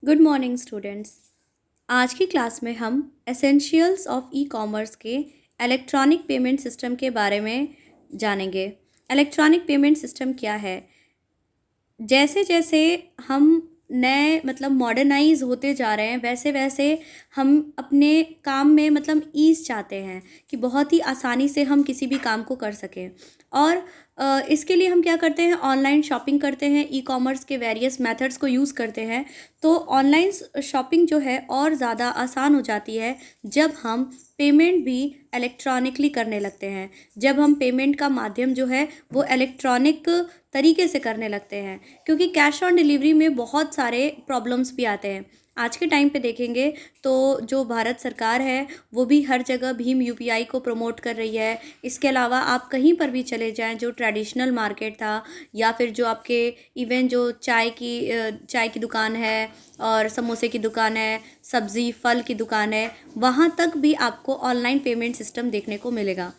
Good morning students. आज की class में हम एसेंशियल्स ऑफ ई कॉमर्स के इलेक्ट्रॉनिक पेमेंट सिस्टम के बारे में जानेंगे। इलेक्ट्रॉनिक पेमेंट सिस्टम क्या है? जैसे जैसे हम नए मॉडर्नाइज होते जा रहे हैं, वैसे वैसे हम अपने काम में ईज़ चाहते हैं कि बहुत ही आसानी से हम किसी भी काम को कर सकें। और इसके लिए हम क्या करते हैं, ऑनलाइन शॉपिंग करते हैं, ई कॉमर्स के वेरियस मेथड्स को यूज़ करते हैं। तो ऑनलाइन शॉपिंग जो है और ज़्यादा आसान हो जाती है जब हम पेमेंट भी इलेक्ट्रॉनिकली करने लगते हैं, जब हम पेमेंट का माध्यम जो है वो इलेक्ट्रॉनिक तरीके से करने लगते हैं। क्योंकि कैश ऑन डिलीवरी में बहुत सारे प्रॉब्लम्स भी आते हैं। आज के टाइम पे देखेंगे तो जो भारत सरकार है वो भी हर जगह भीम यूपीआई को प्रमोट कर रही है। इसके अलावा आप कहीं पर भी चले जाएं, जो ट्रेडिशनल मार्केट था या फिर जो आपके इवन जो चाय की दुकान है और समोसे की दुकान है, सब्ज़ी फल की दुकान है, वहाँ तक भी आपको ऑनलाइन पेमेंट सिस्टम देखने को मिलेगा।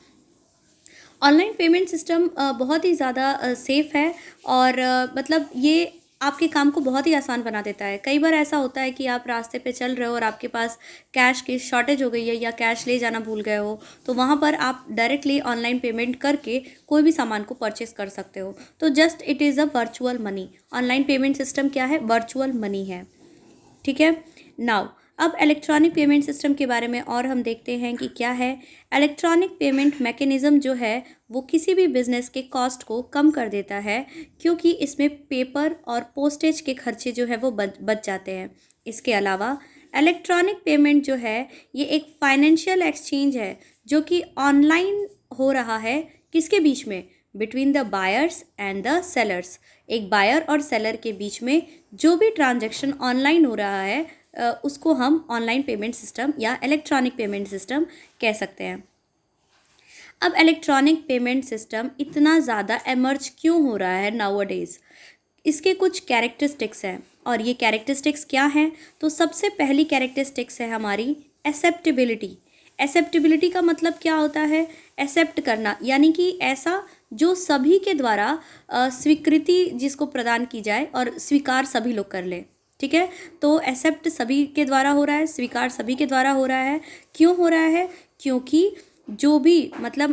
ऑनलाइन पेमेंट सिस्टम बहुत ही ज़्यादा सेफ़ है और ये आपके काम को बहुत ही आसान बना देता है। कई बार ऐसा होता है कि आप रास्ते पे चल रहे हो और आपके पास कैश की शॉर्टेज हो गई है या कैश ले जाना भूल गए हो, तो वहाँ पर आप डायरेक्टली ऑनलाइन पेमेंट करके कोई भी सामान को परचेस कर सकते हो। तो just it is a virtual money. Online payment system क्या है? वर्चुअल मनी है। ठीक है। नाउ अब इलेक्ट्रॉनिक पेमेंट सिस्टम के बारे में और हम देखते हैं कि क्या है। इलेक्ट्रॉनिक पेमेंट मैकेनिज़्म जो है वो किसी भी बिजनेस के कॉस्ट को कम कर देता है, क्योंकि इसमें पेपर और पोस्टेज के खर्चे जो है वो बच जाते हैं। इसके अलावा इलेक्ट्रॉनिक पेमेंट जो है ये एक फाइनेंशियल एक्सचेंज है जो कि ऑनलाइन हो रहा है। किसके बीच में? Between the buyers and the sellers. एक बायर और सेलर के बीच में जो भी ट्रांजैक्शन ऑनलाइन हो रहा है उसको हम ऑनलाइन पेमेंट सिस्टम या इलेक्ट्रॉनिक पेमेंट सिस्टम कह सकते हैं। अब इलेक्ट्रॉनिक पेमेंट सिस्टम इतना ज़्यादा एमर्ज क्यों हो रहा है नाउअडेज़? इसके कुछ कैरेक्टरिस्टिक्स हैं और ये कैरेक्टरिस्टिक्स क्या हैं? तो सबसे पहली कैरेक्टरिस्टिक्स है हमारी एक्सेप्टेबिलिटी। एक्सेप्टेबिलिटी का मतलब क्या होता है? एक्सेप्ट करना, यानी कि ऐसा जो सभी के द्वारा स्वीकृति जिसको प्रदान की जाए और स्वीकार सभी लोग कर लें। ठीक है। तो एक्सेप्ट सभी के द्वारा हो रहा है, स्वीकार सभी के द्वारा हो रहा है। क्यों हो रहा है? क्योंकि जो भी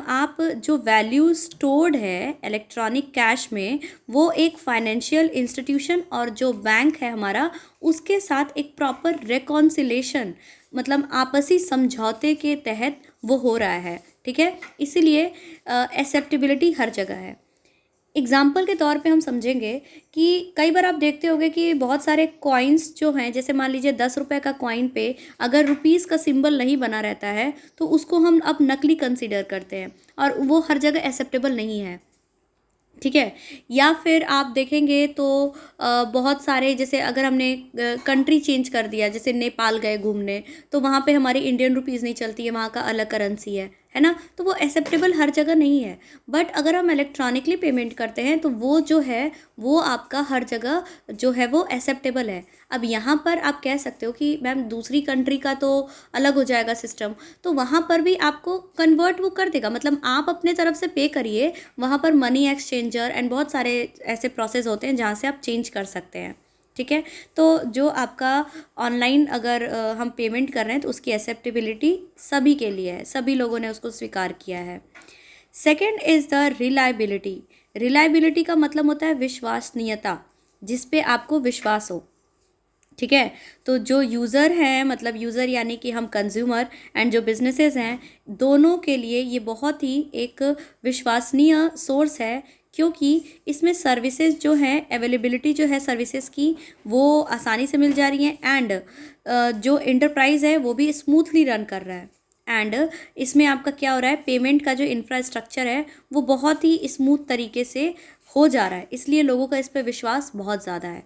आप जो वैल्यू स्टोर्ड है इलेक्ट्रॉनिक कैश में, वो एक फाइनेंशियल इंस्टीट्यूशन और जो बैंक है हमारा, उसके साथ एक प्रॉपर रिकॉन्सिलेशन आपसी समझौते के तहत वो हो रहा है। ठीक है। इसीलिए एक्सेप्टेबिलिटी हर जगह है। एग्जाम्पल के तौर पे हम समझेंगे कि कई बार आप देखते होंगे कि बहुत सारे कॉइन्स जो हैं, जैसे मान लीजिए 10 रुपये का कॉइन पे अगर रुपीज़ का सिंबल नहीं बना रहता है तो उसको हम अब नकली कंसीडर करते हैं और वो हर जगह एक्सेप्टेबल नहीं है। ठीक है। या फिर आप देखेंगे तो बहुत सारे, जैसे अगर हमने कंट्री चेंज कर दिया, जैसे नेपाल गए घूमने, तो वहाँ पे हमारी इंडियन रुपीज़ नहीं चलती है, वहाँ का अलग करेंसी है ना। तो वो एक्सेप्टेबल हर जगह नहीं है। बट अगर हम इलेक्ट्रॉनिकली पेमेंट करते हैं तो वो जो है वो आपका हर जगह जो है वो एक्सेप्टेबल है। अब यहाँ पर आप कह सकते हो कि मैम दूसरी कंट्री का तो अलग हो जाएगा सिस्टम, तो वहाँ पर भी आपको कन्वर्ट वो कर देगा। आप अपने तरफ से पे करिए, वहाँ पर मनी एक्सचेंजर एंड बहुत सारे ऐसे प्रोसेस होते हैं जहाँ से आप चेंज कर सकते हैं। ठीक है। तो जो आपका ऑनलाइन अगर हम पेमेंट कर रहे हैं तो उसकी एक्सेप्टेबिलिटी सभी के लिए है, सभी लोगों ने उसको स्वीकार किया है। Second is the reliability. Reliability का मतलब होता है विश्वसनीयता, जिस पे आपको विश्वास हो। ठीक है। तो जो यूज़र हैं, यूज़र यानी कि हम कंज्यूमर, एंड जो बिजनेसेस हैं, दोनों के लिए ये बहुत ही एक विश्वसनीय सोर्स है, क्योंकि इसमें सर्विसेज जो हैं, अवेलेबिलिटी जो है सर्विसेज की, वो आसानी से मिल जा रही हैं एंड जो एंटरप्राइज है वो भी स्मूथली रन कर रहा है। एंड इसमें आपका क्या हो रहा है, पेमेंट का जो इंफ्रास्ट्रक्चर है वो बहुत ही स्मूथ तरीके से हो जा रहा है, इसलिए लोगों का इस पर विश्वास बहुत ज़्यादा है।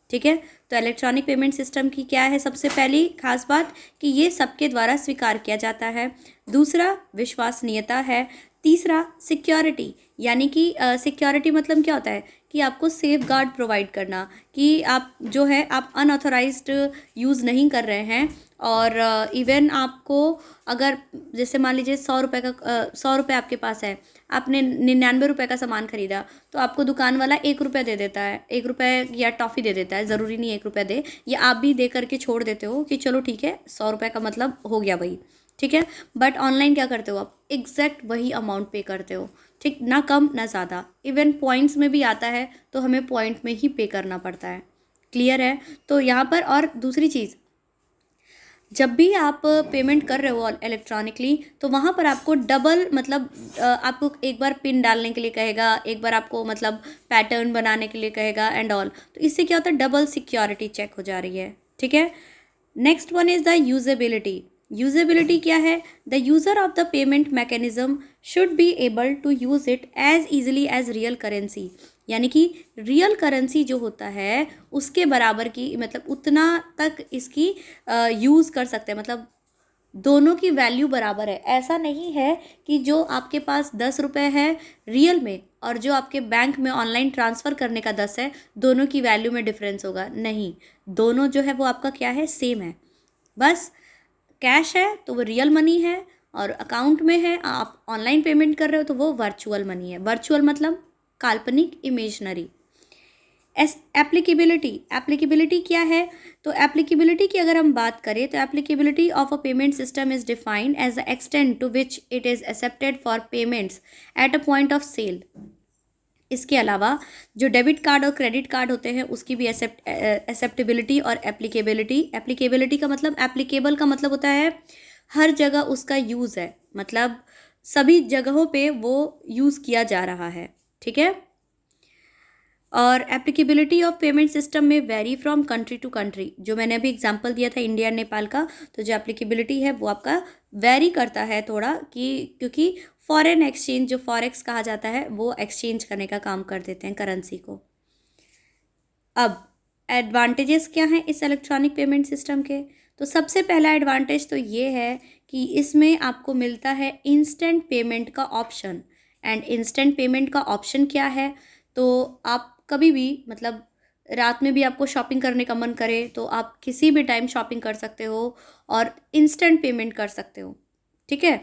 ठीक है। तो इलेक्ट्रॉनिक पेमेंट सिस्टम की क्या है सबसे पहली खास बात, कि ये सबके द्वारा स्वीकार किया जाता है। दूसरा विश्वसनीयता है। तीसरा सिक्योरिटी, यानी कि सिक्योरिटी मतलब क्या होता है कि आपको सेफ गार्ड प्रोवाइड करना, कि आप जो है आप अनऑथराइज्ड यूज़ नहीं कर रहे हैं। और इवन आपको अगर जैसे मान लीजिए 100 रुपये आपके पास है, आपने 99 रुपये का सामान खरीदा तो आपको दुकान वाला 1 रुपया दे देता है, 1 रुपये या टॉफ़ी दे देता है, ज़रूरी नहीं 1 रुपया दे, या आप भी दे करके छोड़ देते हो कि चलो ठीक है 100 रुपये का मतलब हो गया भाई, ठीक है। बट ऑनलाइन क्या करते हो आप, एग्जैक्ट वही अमाउंट पे करते हो, ठीक, ना कम ना ज़्यादा। इवन पॉइंट्स में भी आता है तो हमें पॉइंट में ही पे करना पड़ता है। क्लियर है। तो यहाँ पर और दूसरी चीज़, जब भी आप पेमेंट कर रहे हो इलेक्ट्रॉनिकली तो वहाँ पर आपको डबल मतलब आपको एक बार पिन डालने के लिए कहेगा, एक बार आपको मतलब पैटर्न बनाने के लिए कहेगा एंड ऑल। तो इससे क्या होता है, डबल सिक्योरिटी चेक हो जा रही है, ठीक है। Next one is the usability. Usability क्या है, the user of the payment mechanism should be able to use it as easily as real currency. यानी कि रियल करेंसी जो होता है उसके बराबर की, मतलब उतना तक इसकी यूज़ कर सकते हैं, मतलब दोनों की वैल्यू बराबर है। ऐसा नहीं है कि जो आपके पास 10 रुपये है रियल में और जो आपके बैंक में ऑनलाइन ट्रांसफ़र करने का 10 है, दोनों की वैल्यू में डिफरेंस होगा, नहीं, दोनों जो है वो आपका क्या है, सेम है। बस कैश है तो वो रियल मनी है, और अकाउंट में है आप ऑनलाइन पेमेंट कर रहे हो तो वो वर्चुअल मनी है। वर्चुअल मतलब काल्पनिक, इमेजनरी। एप्लीकेबिलिटी, एप्लीकेबिलिटी क्या है, तो एप्लीकेबिलिटी की अगर हम बात करें तो applicability of a payment system is defined as the extent to which it is accepted for payments at a point of sale. इसके अलावा जो डेबिट कार्ड और क्रेडिट कार्ड होते हैं उसकी भी एक्सेप्टेबिलिटी और एप्लीकेबिलिटी। एप्लीकेबिलिटी का मतलब, एप्लीकेबल का मतलब होता है हर जगह उसका यूज़ है, मतलब सभी जगहों पे वो यूज़ किया जा रहा है, ठीक है। और एप्लीकेबिलिटी ऑफ पेमेंट सिस्टम में vary from country to country. जो मैंने अभी एग्जांपल दिया था इंडिया नेपाल का, तो जो एप्लीकेबिलिटी है वो आपका वेरी करता है थोड़ा, कि क्योंकि फॉरेन एक्सचेंज, जो फॉरेक्स कहा जाता है, वो एक्सचेंज करने का काम कर देते हैं करेंसी को। अब एडवांटेजेस क्या हैं इस इलेक्ट्रॉनिक पेमेंट सिस्टम के, तो सबसे पहला एडवांटेज तो ये है कि इसमें आपको मिलता है इंस्टेंट पेमेंट का ऑप्शन। एंड इंस्टेंट पेमेंट का ऑप्शन क्या है, तो आप कभी भी मतलब रात में भी आपको शॉपिंग करने का मन करे तो आप किसी भी टाइम शॉपिंग कर सकते हो और इंस्टेंट पेमेंट कर सकते हो, ठीक है,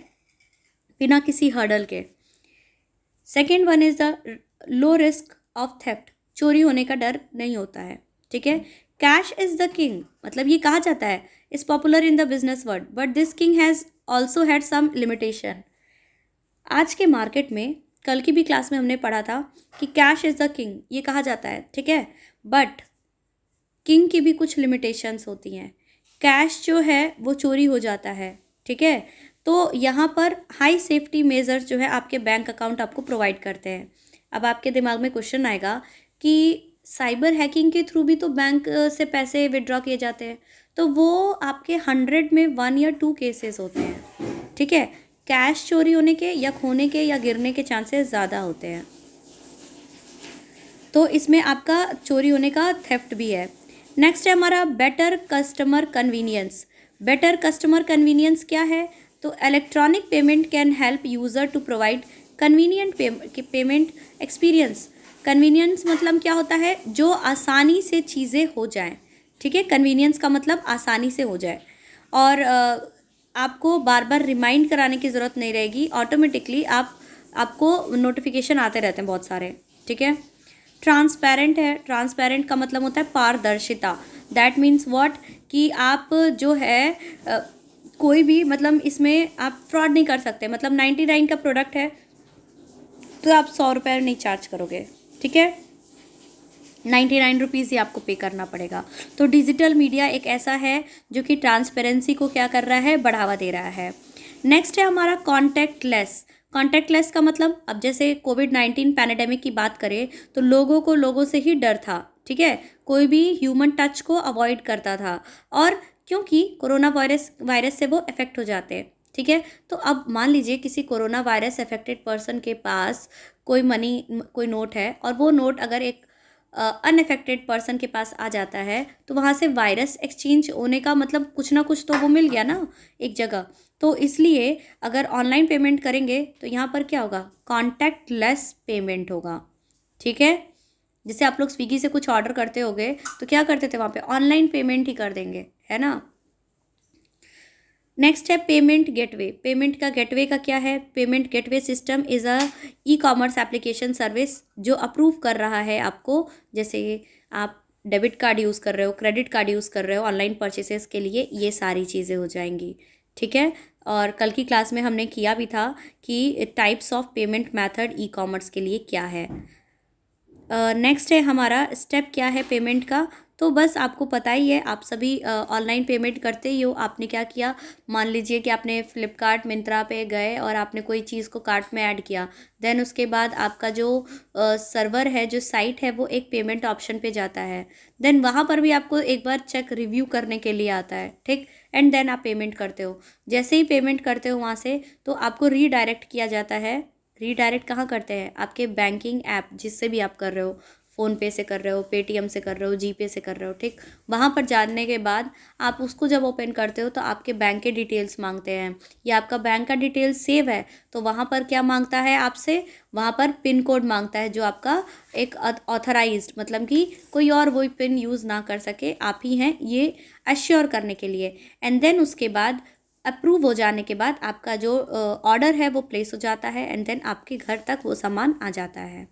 बिना किसी हर्डल के। Second one is the low risk of theft, चोरी होने का डर नहीं होता है, ठीक है। कैश इज़ द किंग, मतलब ये कहा जाता है, is popular in the business world but this king has also had some limitation. आज के मार्केट में, कल की भी क्लास में हमने पढ़ा था कि कैश इज़ द किंग, ये कहा जाता है, ठीक है, बट किंग की भी कुछ लिमिटेशंस होती हैं। कैश जो है वो चोरी हो जाता है, ठीक है। तो यहाँ पर हाई सेफ्टी मेजर्स जो है आपके बैंक अकाउंट आपको प्रोवाइड करते हैं। अब आपके दिमाग में क्वेश्चन आएगा कि साइबर हैकिंग के थ्रू भी तो बैंक से पैसे विड्रॉ किए जाते हैं, तो वो आपके 100 में 1 या 2 केसेस होते हैं, ठीक है। कैश चोरी होने के या खोने के या गिरने के चांसेस ज़्यादा होते हैं, तो इसमें आपका चोरी होने का थेफ्ट भी है। नेक्स्ट है हमारा better customer convenience. Better customer convenience क्या है, तो electronic payment can help user to provide convenient payment experience. Convenience मतलब क्या होता है, जो आसानी से चीज़ें हो जाएं, ठीक है। कन्वीनियंस का मतलब आसानी से हो जाए, और आपको बार बार रिमाइंड कराने की ज़रूरत नहीं रहेगी, ऑटोमेटिकली आपको नोटिफिकेशन आते रहते हैं बहुत सारे, ठीक है। ट्रांसपेरेंट है, ट्रांसपेरेंट का मतलब होता है पारदर्शिता। दैट मीन्स व्हाट, कि आप जो है कोई भी मतलब इसमें आप फ्रॉड नहीं कर सकते, मतलब 99 का प्रोडक्ट है तो आप 100 रुपये नहीं चार्ज करोगे, ठीक है, 99 रुपीज़ ही आपको पे करना पड़ेगा। तो डिजिटल मीडिया एक ऐसा है जो कि ट्रांसपेरेंसी को क्या कर रहा है, बढ़ावा दे रहा है। नेक्स्ट है हमारा कॉन्टैक्टलेस। कॉन्टैक्टलेस का मतलब, अब जैसे कोविड-19 पैंडेमिक की बात करें तो लोगों को लोगों से ही डर था, ठीक है, कोई भी ह्यूमन टच को अवॉइड करता था, और क्योंकि कोरोना वायरस से वो अफेक्ट हो जाते हैं, ठीक है। तो अब मान लीजिए किसी कोरोना वायरस अफेक्टेड पर्सन के पास कोई नोट है, और वो नोट अगर एक अनअफेक्टेड पर्सन के पास आ जाता है, तो वहाँ से वायरस एक्सचेंज होने का मतलब कुछ ना कुछ तो वो मिल गया ना एक जगह। तो इसलिए अगर ऑनलाइन पेमेंट करेंगे तो यहाँ पर क्या होगा, कॉन्टैक्टलेस पेमेंट होगा, ठीक है। जैसे आप लोग स्विगी से कुछ ऑर्डर करते होगे तो क्या करते थे, वहाँ पे ऑनलाइन पेमेंट ही कर देंगे, है ना। नेक्स्ट है पेमेंट गेटवे। पेमेंट का गेटवे का क्या है? Payment gateway system is a e commerce application service जो अप्रूव कर रहा है आपको, जैसे आप डेबिट कार्ड यूज़ कर रहे हो, क्रेडिट कार्ड यूज़ कर रहे हो ऑनलाइन परचेसेस के लिए, ये सारी चीज़ें हो जाएंगी। ठीक है। और कल की क्लास में हमने किया भी था कि types of payment method e commerce के लिए क्या है। नेक्स्ट है हमारा स्टेप क्या है पेमेंट का। तो बस आपको पता ही है, आप सभी ऑनलाइन पेमेंट करते ही हो। आपने क्या किया, मान लीजिए कि आपने फ्लिपकार्ट मिंत्रा पे गए और आपने कोई चीज़ को कार्ट में ऐड किया, देन उसके बाद आपका जो सर्वर है, जो साइट है, वो एक पेमेंट ऑप्शन पे जाता है। देन वहाँ पर भी आपको एक बार चेक रिव्यू करने के लिए आता है, ठीक। एंड देन आप पेमेंट करते हो। जैसे ही पेमेंट करते हो वहाँ से, तो आपको रीडायरेक्ट किया जाता है। रीडायरेक्ट कहाँ करते हैं? आपके बैंकिंग ऐप जिससे भी आप कर रहे हो, फ़ोनपे से कर रहे हो, पेटीएम से कर रहे हो, जीपे से कर रहे हो, ठीक। वहाँ पर जाने के बाद आप उसको जब ओपन करते हो तो आपके बैंक के डिटेल्स मांगते हैं, या आपका बैंक का डिटेल सेव है तो वहाँ पर क्या मांगता है आपसे? वहाँ पर पिन कोड मांगता है, जो आपका एक ऑथराइज्ड, मतलब कि कोई और वही पिन यूज़ ना कर सके, आप ही हैं, ये एश्योर करने के लिए। एंड देन उसके बाद अप्रूव हो जाने के बाद आपका जो ऑर्डर है वो प्लेस हो जाता है, एंड देन आपके घर तक वो सामान आ जाता है।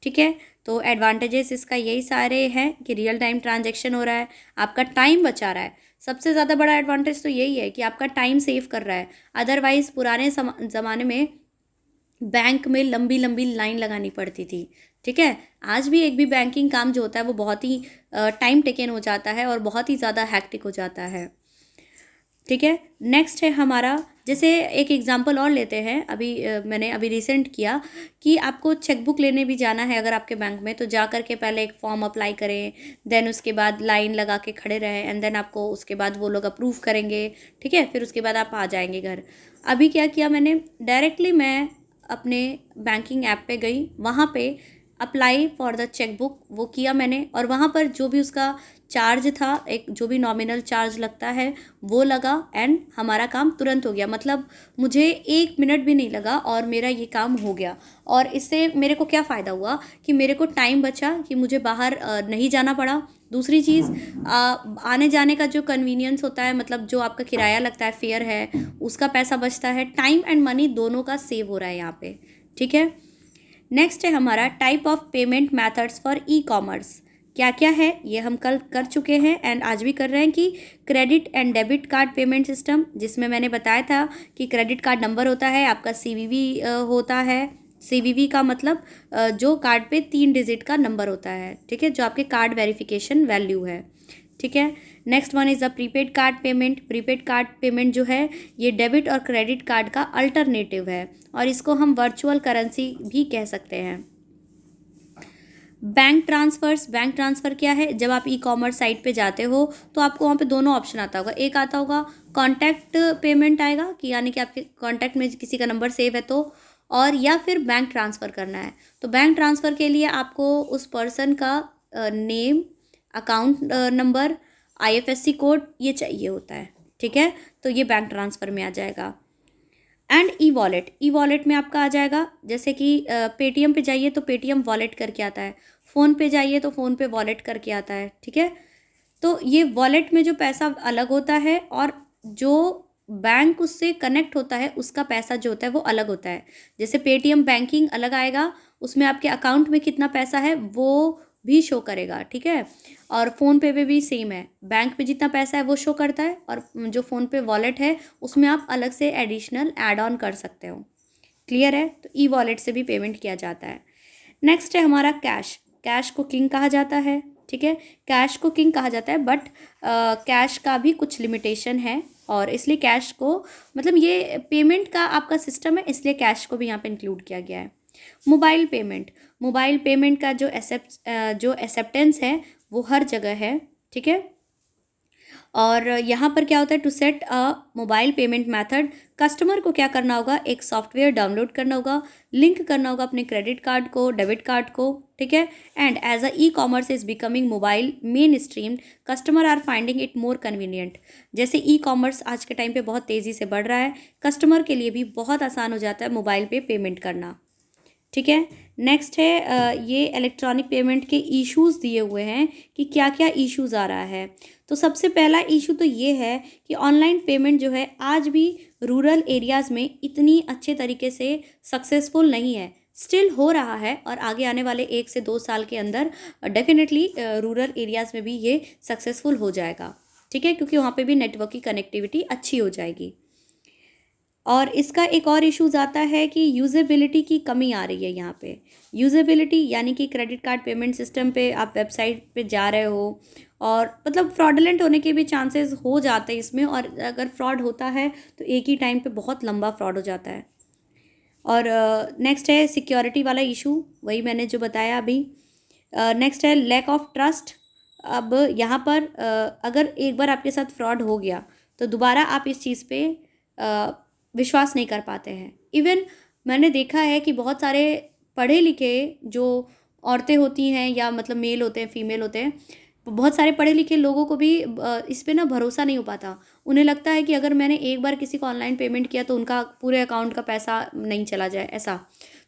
ठीक है। तो एडवांटेजेस इसका यही सारे हैं कि रियल टाइम ट्रांजैक्शन हो रहा है, आपका टाइम बचा रहा है। सबसे ज़्यादा बड़ा एडवांटेज तो यही है कि आपका टाइम सेव कर रहा है। अदरवाइज़ पुराने ज़माने में बैंक में लंबी लंबी लाइन लगानी पड़ती थी। ठीक है। आज भी एक भी बैंकिंग काम जो होता है वो बहुत ही टाइम टेकन हो जाता है और बहुत ही ज़्यादा हैक्टिक हो जाता है। ठीक है। नेक्स्ट है हमारा, जैसे एक एग्जांपल और लेते हैं। मैंने अभी रिसेंट किया कि आपको चेकबुक लेने भी जाना है अगर आपके बैंक में, तो जा कर के पहले एक फॉर्म अप्लाई करें, देन उसके बाद लाइन लगा के खड़े रहें, एंड देन आपको उसके बाद वो लोग अप्रूव करेंगे। ठीक है। फिर उसके बाद आप आ जाएंगे घर। अभी क्या किया मैंने, डायरेक्टली मैं अपने बैंकिंग ऐप पे गई, वहाँ पे अप्लाई फॉर द चेकबुक वो किया मैंने, और वहाँ पर जो भी उसका चार्ज था, एक जो भी नॉमिनल चार्ज लगता है वो लगा, एंड हमारा काम तुरंत हो गया। मतलब मुझे 1 मिनट भी नहीं लगा और मेरा ये काम हो गया। और इससे मेरे को क्या फ़ायदा हुआ कि मेरे को टाइम बचा, कि मुझे बाहर नहीं जाना पड़ा। दूसरी चीज़, आने जाने का जो कन्वीनियंस होता है, मतलब जो आपका किराया लगता है, फेयर है, उसका पैसा बचता है। टाइम एंड मनी दोनों का सेव हो रहा है यहाँ पे। ठीक है। नेक्स्ट है हमारा type of payment methods for e commerce. क्या क्या है ये हम कल कर चुके हैं एंड आज भी कर रहे हैं, कि credit and debit card payment system, जिसमें मैंने बताया था कि क्रेडिट कार्ड नंबर होता है, आपका सीवीवी होता है। सीवीवी का मतलब जो कार्ड पे 3 डिजिट का नंबर होता है, ठीक है, जो आपके कार्ड वेरिफिकेशन वैल्यू है। ठीक है। Next one is the prepaid card payment. Prepaid card payment जो है ये डेबिट और क्रेडिट कार्ड का अल्टरनेटिव है, और इसको हम वर्चुअल करेंसी भी कह सकते हैं। Bank transfers. बैंक ट्रांसफ़र क्या है? जब आप ई कॉमर्स साइट पे जाते हो तो आपको वहाँ पे दोनों ऑप्शन आता होगा। एक आता होगा कॉन्टैक्ट पेमेंट आएगा, कि यानी कि आपके कॉन्टैक्ट में किसी का नंबर सेव है तो, और या फिर बैंक ट्रांसफ़र करना है। तो बैंक ट्रांसफ़र के लिए आपको उस पर्सन का name, account number, IFSC code ये चाहिए होता है। ठीक है। तो ये बैंक ट्रांसफ़र में आ जाएगा। And e wallet. E wallet में आपका आ जाएगा, जैसे कि पेटीएम पे जाइए तो पेटीएम वॉलेट करके आता है, फ़ोन पे जाइए तो फ़ोन पे वॉलेट करके आता है। ठीक है। तो ये वॉलेट में जो पैसा अलग होता है, और जो बैंक उससे कनेक्ट होता है उसका पैसा जो होता है वो अलग होता है। जैसे पेटीएम बैंकिंग अलग आएगा, उसमें आपके अकाउंट में कितना पैसा है वो भी शो करेगा। ठीक है। और फ़ोन पे भी सेम है, बैंक पे जितना पैसा है वो शो करता है, और जो फ़ोन पे वॉलेट है उसमें आप अलग से एडिशनल ऐड ऑन कर सकते हो। क्लियर है? तो ई वॉलेट से भी पेमेंट किया जाता है। नेक्स्ट है हमारा कैश। कैश को किंग कहा जाता है। ठीक है। कैश को किंग कहा जाता है, बट कैश का भी कुछ लिमिटेशन है, और इसलिए कैश को, मतलब ये पेमेंट का आपका सिस्टम है, इसलिए कैश को भी यहाँ पे इंक्लूड किया गया है। Mobile payment. मोबाइल पेमेंट का जो एक्सेप्टेंस है वो हर जगह है। ठीक है। और यहाँ पर क्या होता है, to set a mobile payment method, customer को क्या करना होगा, एक सॉफ्टवेयर डाउनलोड करना होगा, लिंक करना होगा अपने क्रेडिट कार्ड को, डेबिट कार्ड को। ठीक है। And as a e commerce is becoming mobile mainstream, customer are finding it more convenient. जैसे ई कॉमर्स आज के टाइम पे बहुत तेज़ी से बढ़ रहा है, कस्टमर के लिए भी बहुत आसान हो जाता है मोबाइल पे पेमेंट करना। ठीक है। नेक्स्ट है ये इलेक्ट्रॉनिक पेमेंट के इश्यूज़ दिए हुए हैं कि क्या क्या इश्यूज़ आ रहा है। तो सबसे पहला इशू तो ये है कि ऑनलाइन पेमेंट जो है आज भी रूरल एरियाज़ में इतनी अच्छे तरीके से सक्सेसफुल नहीं है। स्टिल हो रहा है और आगे आने वाले 1 से 2 साल के अंदर डेफिनेटली रूरल एरियाज़ में भी ये सक्सेसफुल हो जाएगा। ठीक है, क्योंकि वहाँ पे भी नेटवर्क की कनेक्टिविटी अच्छी हो जाएगी। और इसका एक और इश्यूज आता है कि यूज़ेबिलिटी की कमी आ रही है यहाँ पे। यूज़ेबिलिटी यानी कि क्रेडिट कार्ड पेमेंट सिस्टम पे आप वेबसाइट पे जा रहे हो और मतलब फ्रॉडलेंट होने के भी चांसेस हो जाते हैं इसमें, और अगर फ्रॉड होता है तो एक ही टाइम पे बहुत लंबा फ्रॉड हो जाता है। और नेक्स्ट है सिक्योरिटी वाला इशू, वही मैंने जो बताया अभी। नेक्स्ट है लैक ऑफ ट्रस्ट। अब यहाँ पर अगर एक बार आपके साथ फ्रॉड हो गया तो दोबारा आप इस चीज़ पे विश्वास नहीं कर पाते हैं। इवन मैंने देखा है कि बहुत सारे पढ़े लिखे जो औरतें होती हैं या मतलब मेल होते हैं, फीमेल होते हैं, बहुत सारे पढ़े लिखे लोगों को भी इस पे ना भरोसा नहीं हो पाता। उन्हें लगता है कि अगर मैंने एक बार किसी को ऑनलाइन पेमेंट किया तो उनका पूरे अकाउंट का पैसा नहीं चला जाए, ऐसा।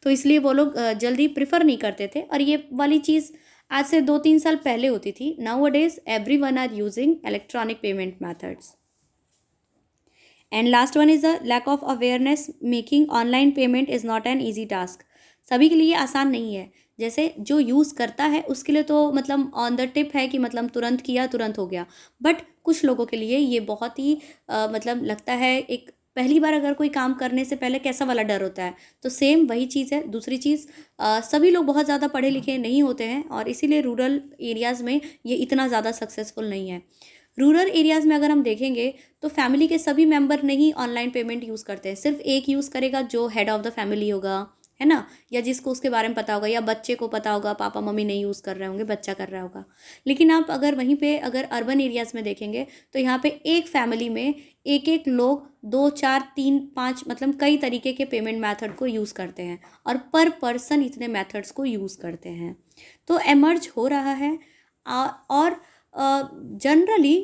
तो इसलिए वो लोग जल्दी प्रेफर नहीं करते थे, और ये वाली चीज़ आज से 2-3 साल पहले होती थी। Nowadays everyone are using electronic payment methods. And last one is the lack of awareness making online payment is not an easy task. सभी के लिए आसान नहीं है। जैसे जो यूज़ करता है उसके लिए तो मतलब ऑन द टिप है कि मतलब तुरंत किया तुरंत हो गया, बट कुछ लोगों के लिए ये बहुत ही मतलब लगता है, एक पहली बार अगर कोई काम करने से पहले कैसा वाला डर होता है, तो सेम वही चीज़ है। दूसरी चीज़, सभी लोग बहुत ज़्यादा पढ़े लिखे नहीं होते हैं और इसीलिए रूरल एरियाज़ में ये इतना ज़्यादा सक्सेसफुल नहीं है। रूरल एरियाज़ में अगर हम देखेंगे तो फैमिली के सभी मेंबर नहीं ऑनलाइन पेमेंट यूज़ करते हैं। सिर्फ एक यूज़ करेगा जो हेड ऑफ़ द फैमिली होगा, है ना? या जिसको उसके बारे में पता होगा, या बच्चे को पता होगा, पापा मम्मी नहीं यूज़ कर रहे होंगे, बच्चा कर रहा होगा। लेकिन आप अगर वहीं पे अगर अर्बन एरियाज़ में देखेंगे तो यहाँ पे एक फैमिली में एक-एक लोग 2, 4, 3, 5 मतलब कई तरीके के पेमेंट मेथड को यूज़ करते हैं, और पर पर्सन इतने मेथड्स को यूज़ करते हैं। तो एमर्ज हो रहा है। और जनरली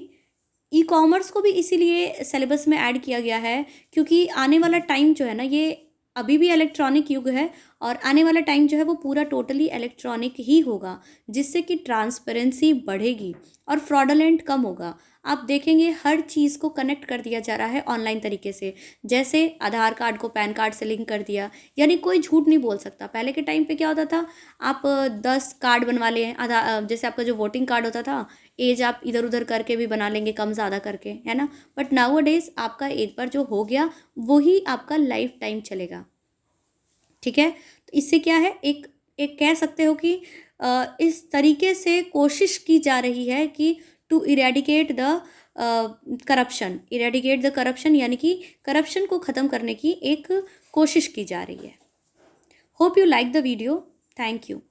ई कॉमर्स को भी इसीलिए सिलेबस में ऐड किया गया है, क्योंकि आने वाला टाइम जो है ना, ये अभी भी इलेक्ट्रॉनिक युग है, और आने वाला टाइम जो है वो पूरा टोटली इलेक्ट्रॉनिक ही होगा, जिससे कि ट्रांसपेरेंसी बढ़ेगी और फ्रॉडलेंट कम होगा। आप देखेंगे हर चीज़ को कनेक्ट कर दिया जा रहा है ऑनलाइन तरीके से। जैसे आधार कार्ड को पैन कार्ड से लिंक कर दिया, यानी कोई झूठ नहीं बोल सकता। पहले के टाइम पे क्या होता था, आप 10 कार्ड बनवा लें, जैसे आपका जो वोटिंग कार्ड होता था, एज आप इधर उधर करके भी बना लेंगे, कम ज़्यादा करके, है ना? बट नाउ अ डेज़ आपका एक बार जो हो गया वही आपका लाइफ टाइम चलेगा। ठीक है? तो इससे क्या है, एक एक कह सकते हो कि इस तरीके से कोशिश की जा रही है कि टू इरेडिकेट द करप्शन, यानी कि करप्शन को ख़त्म करने की एक कोशिश की जा रही है। Hope you like the video. Thank you.